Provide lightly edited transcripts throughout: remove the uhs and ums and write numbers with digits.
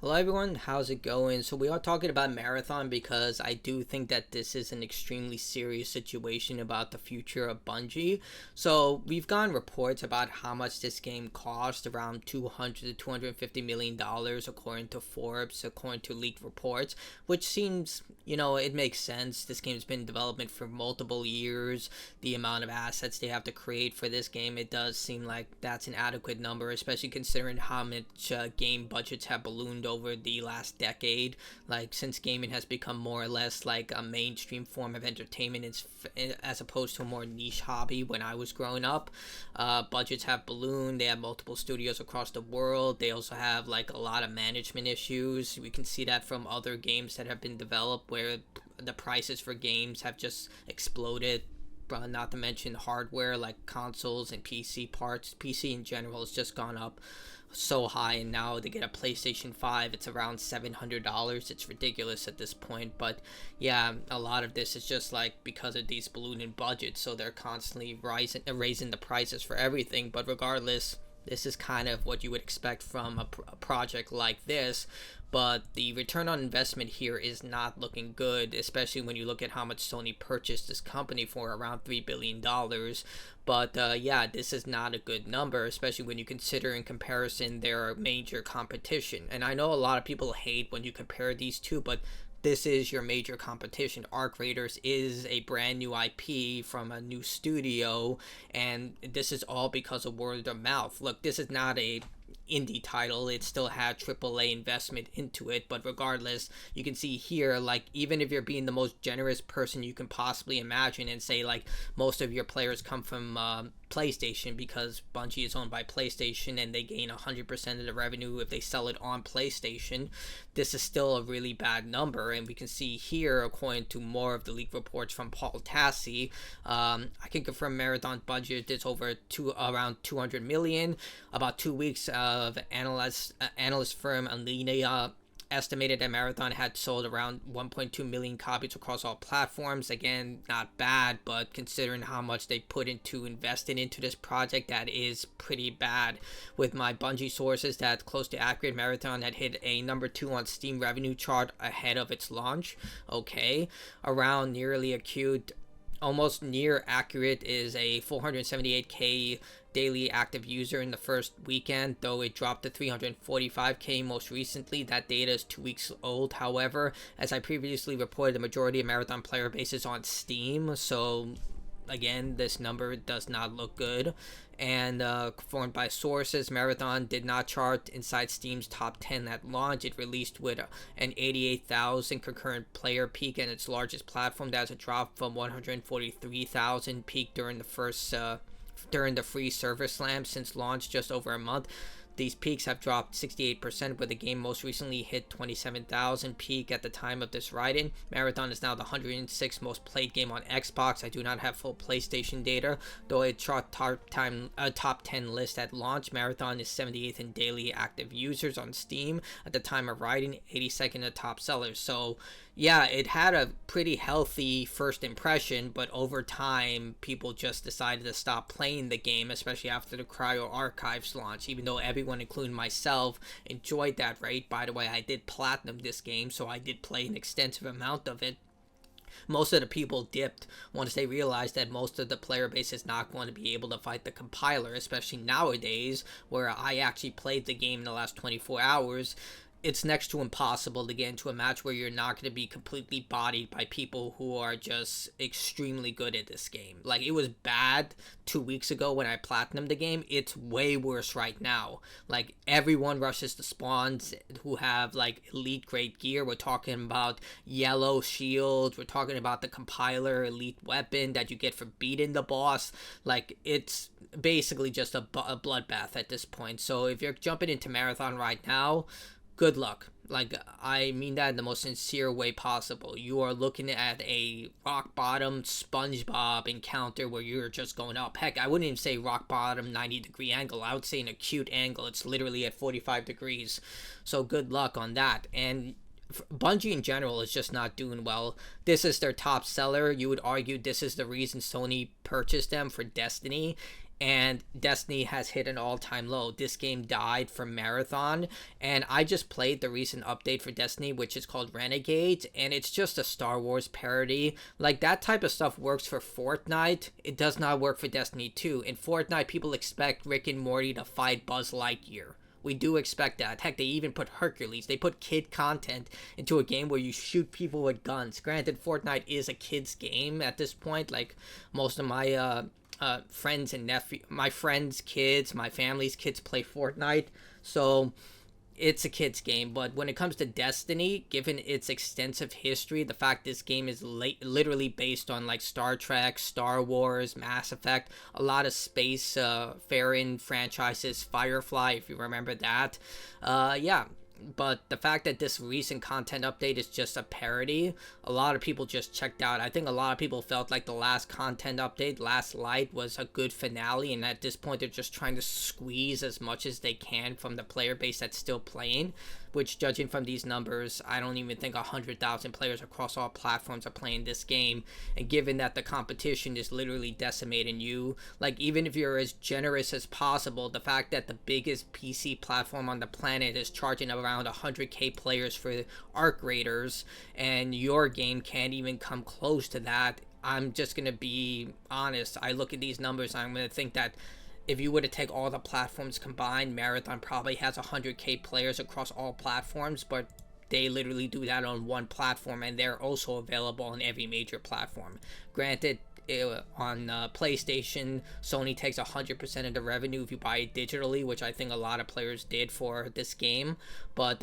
Hello everyone, how's it going? So we are talking about Marathon because I do think that this is an extremely serious situation about the future of Bungie. So we've gotten reports about how much this game cost, around 200 to 250 million dollars according to Forbes, according to leaked reports, which seems, it makes sense. This game's been in development for multiple years. The amount of assets they have to create for this game, it does seem like that's an adequate number, especially considering how much game budgets have ballooned over the last decade. Like, since gaming has become more or less like a mainstream form of entertainment, as opposed to a more niche hobby when I was growing up. Budgets have ballooned. They have multiple studios across the world. They also have like a lot of management issues. We can see that from other games that have been developed where the prices for games have just exploded. Not to mention hardware like consoles and PC parts. PC in general has just gone up so high, and now to get a PlayStation 5 it's around $700. It's ridiculous at this point. But yeah, a lot of this is just like because of these ballooning budgets, so they're constantly raising the prices for everything. But regardless, this is kind of what you would expect from a project like this. But the return on investment here is not looking good, especially when you look at how much Sony purchased this company for, around $3 billion. But yeah, this is not a good number, especially when you consider in comparison their major competition. And I know a lot of people hate when you compare these two, but this is your major competition. Arc Raiders is a brand new IP from a new studio, and this is all because of word of mouth. Look, this is not a indie title. It still had AAA investment into it, but regardless, you can see here, like, even if you're being the most generous person you can possibly imagine and say like most of your players come from PlayStation, because Bungie is owned by PlayStation and they gain 100% of the revenue if they sell it on PlayStation, this is still a really bad number. And we can see here, according to more of the leak reports from Paul Tassi, I can confirm Marathon's budget is around 200 million. About 2 weeks of analyst firm Alenia estimated that Marathon had sold around 1.2 million copies across all platforms. Again, not bad, but considering how much they put into investing into this project, that is pretty bad. With my Bungie sources, that's close to accurate. Marathon had hit a number 2 on Steam revenue chart ahead of its launch. Okay, around nearly acute. Almost near accurate is a 478k daily active user in the first weekend, though it dropped to 345k most recently. That data is 2 weeks old. However, as I previously reported, the majority of Marathon player base is on Steam, so again, this number does not look good. And confirmed by sources, Marathon did not chart inside Steam's top 10 at launch. It released with an 88,000 concurrent player peak, and its largest platform. That's a drop from 143,000 peak during the free server slam since launch just over a month. These peaks have dropped 68%, where the game most recently hit 27,000 peak at the time of this writing. Marathon is now the 106th most played game on Xbox. I do not have full PlayStation data, though it chart top 10 list at launch. Marathon is 78th in daily active users on Steam at the time of writing, 82nd of top sellers. So yeah, it had a pretty healthy first impression, but over time, people just decided to stop playing the game, especially after the Cryo Archives launch, even though everyone, including myself, enjoyed that, right? By the way, I did platinum this game, so I did play an extensive amount of it. Most of the people dipped once they realized that most of the player base is not going to be able to fight the compiler, especially nowadays, where I actually played the game in the last 24 hours. It's next to impossible to get into a match where you're not going to be completely bodied by people who are just extremely good at this game. Like, it was bad 2 weeks ago when I platinumed the game. It's way worse right now. Like, everyone rushes to spawns who have like elite grade gear. We're talking about yellow shields. We're talking about the compiler elite weapon that you get for beating the boss. Like, it's basically just a bloodbath at this point. So if you're jumping into Marathon right now, good luck. Like, I mean that in the most sincere way possible. You are looking at a rock bottom SpongeBob encounter where you're just going up. Heck, I wouldn't even say rock bottom 90-degree angle. I would say an acute angle. It's literally at 45 degrees. So good luck on that. And Bungie in general is just not doing well. This is their top seller. You would argue this is the reason Sony purchased them for Destiny. and Destiny has hit an all-time low. This game died for Marathon, and I just played the recent update for Destiny, which is called Renegade, and it's just a Star Wars parody. Like, that type of stuff works for Fortnite. It does not work for Destiny 2. In Fortnite, people expect Rick and Morty to fight Buzz Lightyear. We do expect that. Heck, they even put Hercules. They put kid content into a game where you shoot people with guns. Granted, Fortnite is a kid's game at this point. Like, most of my friends and my friends' kids, my family's kids play Fortnite. So it's a kid's game. But when it comes to Destiny, given its extensive history, the fact this game is literally based on like Star Trek, Star Wars, Mass Effect, a lot of space faring franchises, Firefly, if you remember that. Yeah. But the fact that this recent content update is just a parody, a lot of people just checked out. I think a lot of people felt like the last content update, Last Light, was a good finale, and at this point they're just trying to squeeze as much as they can from the player base that's still playing, which, judging from these numbers, I don't even think 100,000 players across all platforms are playing this game. And given that the competition is literally decimating you, like, even if you're as generous as possible, the fact that the biggest PC platform on the planet is charging around 100k players for Arc Raiders, and your game can't even come close to that, I'm just gonna be honest. I look at these numbers and I'm gonna think that if you were to take all the platforms combined, Marathon probably has 100k players across all platforms, but they literally do that on one platform, and they're also available on every major platform. Granted, on PlayStation, Sony takes 100% of the revenue if you buy it digitally, which I think a lot of players did for this game. But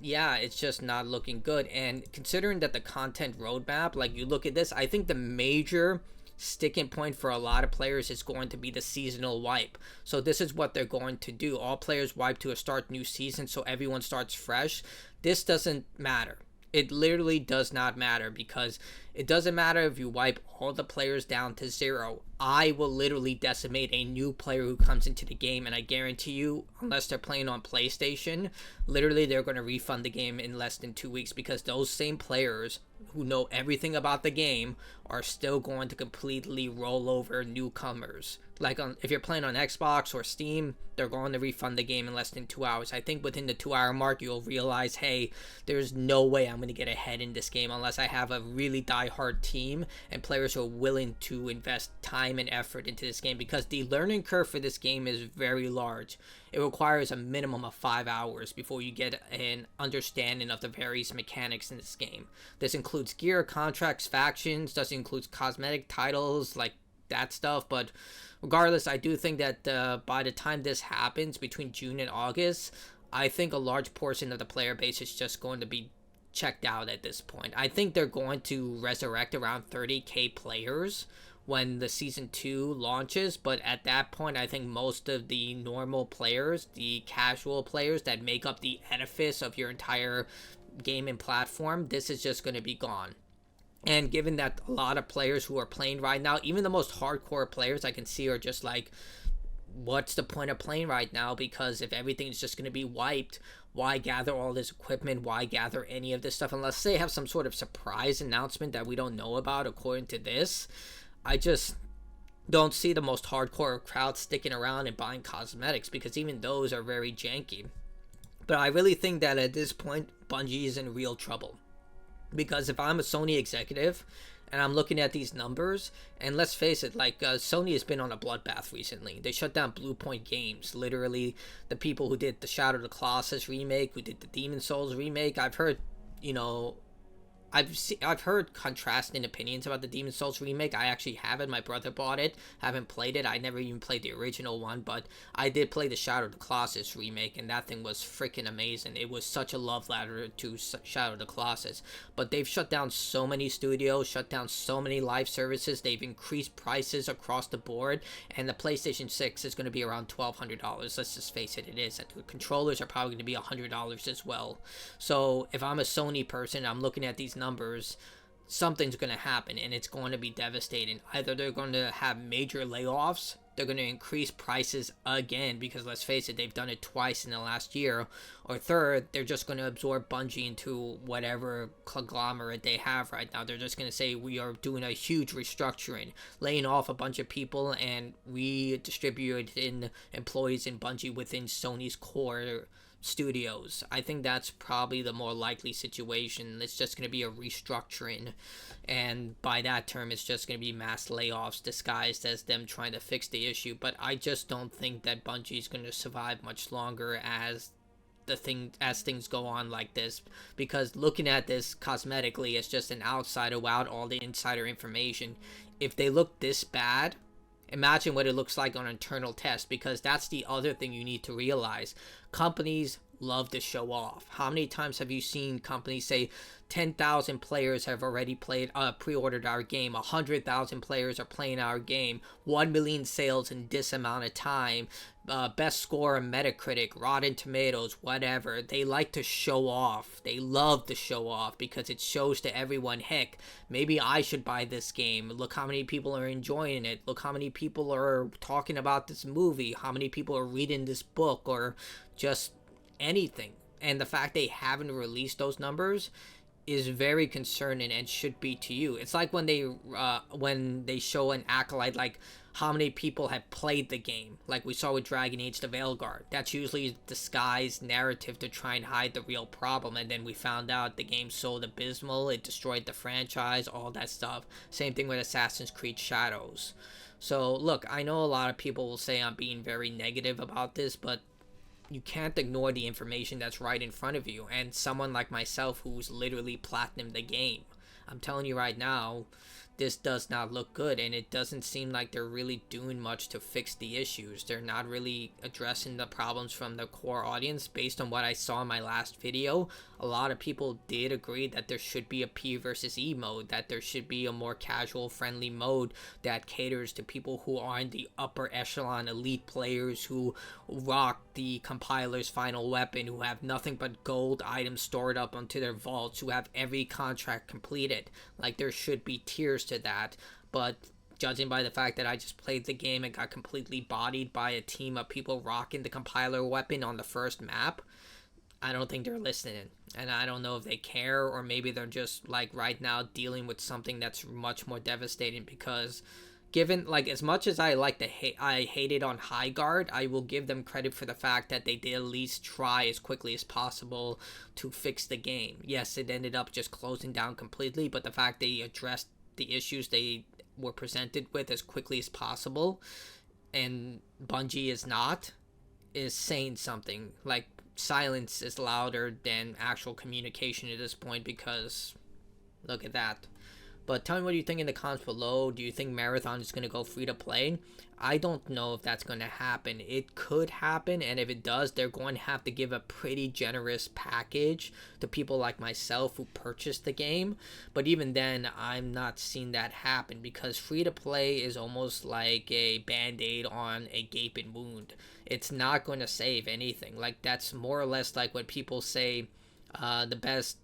yeah, it's just not looking good. And considering that the content roadmap, like, you look at this, I think the major sticking point for a lot of players is going to be the seasonal wipe. So this is what they're going to do. All players wipe to a start new season, so everyone starts fresh. This doesn't matter. It literally does not matter, because it doesn't matter if you wipe all the players down to 0. I will literally decimate a new player who comes into the game, and I guarantee you, unless they're playing on PlayStation, literally they're going to refund the game in less than 2 weeks, because those same players who know everything about the game are still going to completely roll over newcomers. Like, if you're playing on Xbox or Steam, they're going to refund the game in less than 2 hours. I think within the 2-hour mark, you'll realize, hey, there's no way I'm going to get ahead in this game unless I have a really die-hard team and players who are willing to invest time and effort into this game, because the learning curve for this game is very large. It requires a minimum of 5 hours before you get an understanding of the various mechanics in this game. This includes gear, contracts, factions, this includes cosmetic titles, like that stuff. But regardless, I do think that by the time this happens, between June and August, I think a large portion of the player base is just going to be checked out at this point. I think they're going to resurrect around 30k players when the season 2 launches, but at that point I think most of the normal players, the casual players that make up the edifice of your entire game and platform, this is just going to be gone. And given that a lot of players who are playing right now, even the most hardcore players I can see, are just like, what's the point of playing right now? Because if everything's just going to be wiped, why gather all this equipment? Why gather any of this stuff? Unless they have some sort of surprise announcement that we don't know about, according to this. I just don't see the most hardcore crowd sticking around and buying cosmetics, because even those are very janky. But I really think that at this point, Bungie is in real trouble. Because if I'm a Sony executive and I'm looking at these numbers, and let's face it, like, Sony has been on a bloodbath recently. They shut down Blue Point Games, literally the people who did the Shadow of the Colossus remake, who did the Demon Souls remake. I've heard, I've heard contrasting opinions about the Demon Souls remake. I actually haven't. My brother bought it. Haven't played it. I never even played the original one, but I did play the Shadow of the Colossus remake, and that thing was freaking amazing. It was such a love letter to Shadow of the Colossus. But they've shut down so many studios, shut down so many live services. They've increased prices across the board, and the PlayStation 6 is going to be around $1,200. Let's just face it, it is. The controllers are probably going to be $100 as well. So if I'm a Sony person, I'm looking at these numbers, something's going to happen, and it's going to be devastating. Either they're going to have major layoffs, they're going to increase prices again, because let's face it, they've done it twice in the last year, or third, they're just going to absorb Bungie into whatever conglomerate they have right now. They're just going to say, we are doing a huge restructuring, laying off a bunch of people and redistributing employees in Bungie within Sony's core studios. I think that's probably the more likely situation. It's just going to be a restructuring, and by that term, it's just going to be mass layoffs disguised as them trying to fix the issue. But I just don't think that Bungie is going to survive much longer as things go on like this, because looking at this cosmetically, it's just an outsider without all the insider information. If they look this bad, imagine what it looks like on internal test, because that's the other thing you need to realize. Companies love to show off. How many times have you seen companies say 10,000 players have already pre-ordered our game, 100,000 players are playing our game, 1 million sales in this amount of time, best score on Metacritic, Rotten Tomatoes, whatever. They like to show off. They love to show off because it shows to everyone, heck, maybe I should buy this game. Look how many people are enjoying it. Look how many people are talking about this movie. How many people are reading this book, or just anything. And the fact they haven't released those numbers is very concerning, and should be to you. It's like when they show an acolyte, like how many people have played the game, like we saw with Dragon Age the Veilguard. That's usually a disguised narrative to try and hide the real problem, and then we found out the game sold abysmal, it destroyed the franchise, all that stuff. Same thing with Assassin's Creed Shadows. So look, I know a lot of people will say I'm being very negative about this, but you can't ignore the information that's right in front of you. And someone like myself who's literally platinumed the game, I'm telling you right now, this does not look good, and it doesn't seem like they're really doing much to fix the issues. They're not really addressing the problems from the core audience. Based on what I saw in my last video, a lot of people did agree that there should be a P versus E mode, that there should be a more casual friendly mode that caters to people who are in the upper echelon elite players who rock the compiler's final weapon, who have nothing but gold items stored up onto their vaults, who have every contract completed. Like, there should be tiers to that, but judging by the fact that I just played the game and got completely bodied by a team of people rocking the compiler weapon on the first map, I don't think they're listening. And I don't know if they care, or maybe they're just, like, right now dealing with something that's much more devastating. Because given, like, as much as I hated on High Guard, I will give them credit for the fact that they did at least try as quickly as possible to fix the game. Yes, it ended up just closing down completely, but the fact they addressed the issues they were presented with as quickly as possible, and Bungie is saying something. Like, silence is louder than actual communication at this point, because look at that. But tell me what you think in the comments below. Do you think Marathon is going to go free to play? I don't know if that's going to happen. It could happen, and if it does, they're going to have to give a pretty generous package to people like myself who purchased the game. But even then, I'm not seeing that happen, because free to play is almost like a band-aid on a gaping wound. It's not going to save anything. Like, that's more or less like when people say the best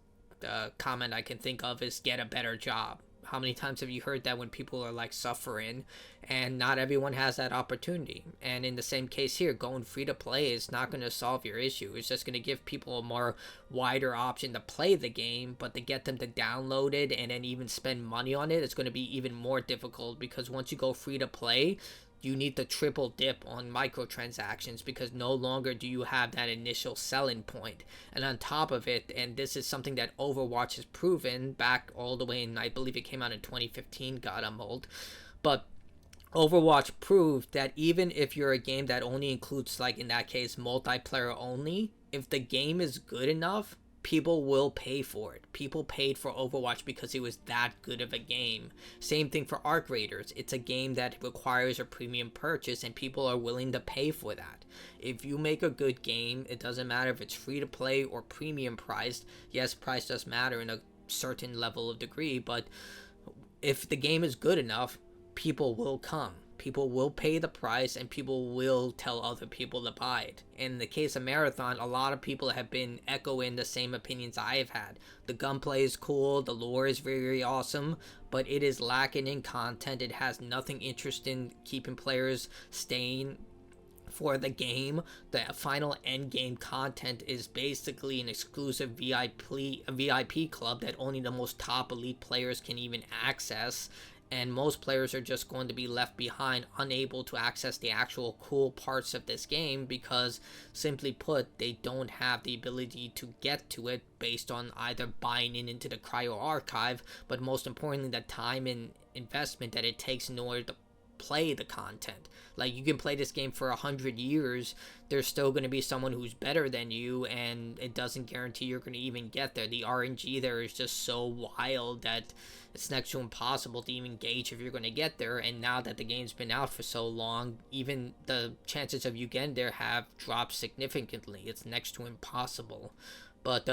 comment I can think of is get a better job. How many times have you heard that when people are, like, suffering? And not everyone has that opportunity. And in the same case here, going free to play is not going to solve your issue. It's just going to give people a more wider option to play the game, but to get them to download it and then even spend money on it, it's going to be even more difficult, because once you go free to play, you need to triple dip on microtransactions, because no longer do you have that initial selling point. And on top of it, and this is something that Overwatch has proven back all the way in, I believe it came out in 2015, God, I'm old, but Overwatch proved that even if you're a game that only includes, like in that case, multiplayer only, if the game is good enough, people will pay for it. People paid for Overwatch because it was that good of a game. Same thing for Arc Raiders. It's a game that requires a premium purchase, and people are willing to pay for that. If you make a good game, it doesn't matter if it's free to play or premium priced. Yes, price does matter in a certain level of degree, but if the game is good enough, people will come. people will pay the price and people will tell other people to buy it. In the case of Marathon, a lot of people have been echoing the same opinions I've had. The gunplay is cool, the lore is very, very awesome, but it is lacking in content. It has nothing interesting keeping players staying for the game. The final end game content is basically an exclusive VIP club that only the most top elite players can even access, and most players are just going to be left behind, unable to access the actual cool parts of this game because, simply put, they don't have the ability to get to it based on either buying into the cryo archive, but most importantly, the time and investment that it takes in order to play the content. Like, you can play this game for 100 years, there's still going to be someone who's better than you, and it doesn't guarantee you're going to even get there. The RNG there is just so wild that it's next to impossible to even gauge if you're going to get there, and now that the game's been out for so long, even the chances of you getting there have dropped significantly. It's next to impossible. But,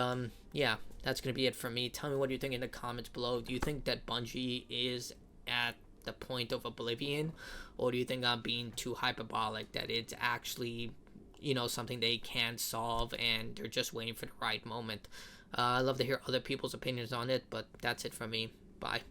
yeah, that's going to be it for me. Tell me what you think in the comments below. Do you think that Bungie is at the point of oblivion, or do you think I'm being too hyperbolic, that it's actually, you know, something they can solve and they're just waiting for the right moment? I'd love to hear other people's opinions on it, but that's it from me. Bye.